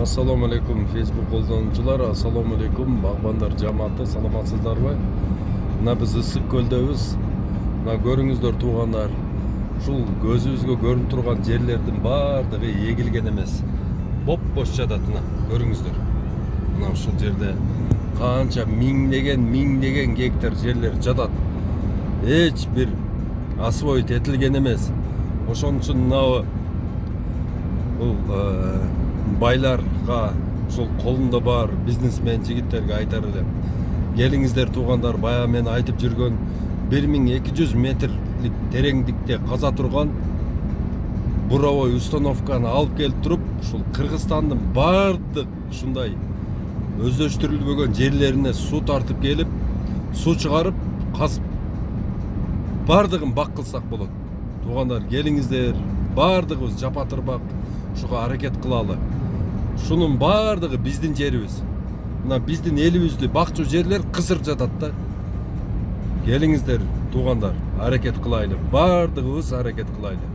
Assalamu alaikum Facebook колдонуучулар, assalamu alaikum багбандар жамааты, саламатсыздарбы? Мына биз Ысык көлдөбүз. Мына көрүңүздөр туугандар, ушул көзүбүзгө көрүнүп турган жерлердин баардыгы эгилген эмес. Боп-бош жатат мына, көрүңүздөр. Мына ушул жерде канча миңдеген гектар жерлер жатат. Эч бир освоить этилген эмес. Ошон үчүн мына бул байларга, ушул колунда бар бизнесмен жигиттерге айтар элем. Келиңиздер туугандар, баягы мен айтып жүргөн 1200 метрлик тереңдикте каза турган буровой установканы алып келип туруп, ушул Кыргызстандын бардык ушундай өздөштүрүлбөгөн жерлерине суу тартып келип, суу чыгарып, казып бардыгын бак кылсак болот. Туугандар, келиңиздер, бардыгыбыз жапатырбак ушуга аракет кылалы. Шунун бардыгы биздин жерибиз. Мына биздин элибизди бакчу жерлер кысыр жатат да. Келиңиздер туугандар, аракет кылайлы. Бардыгыбыз аракет кылайлы.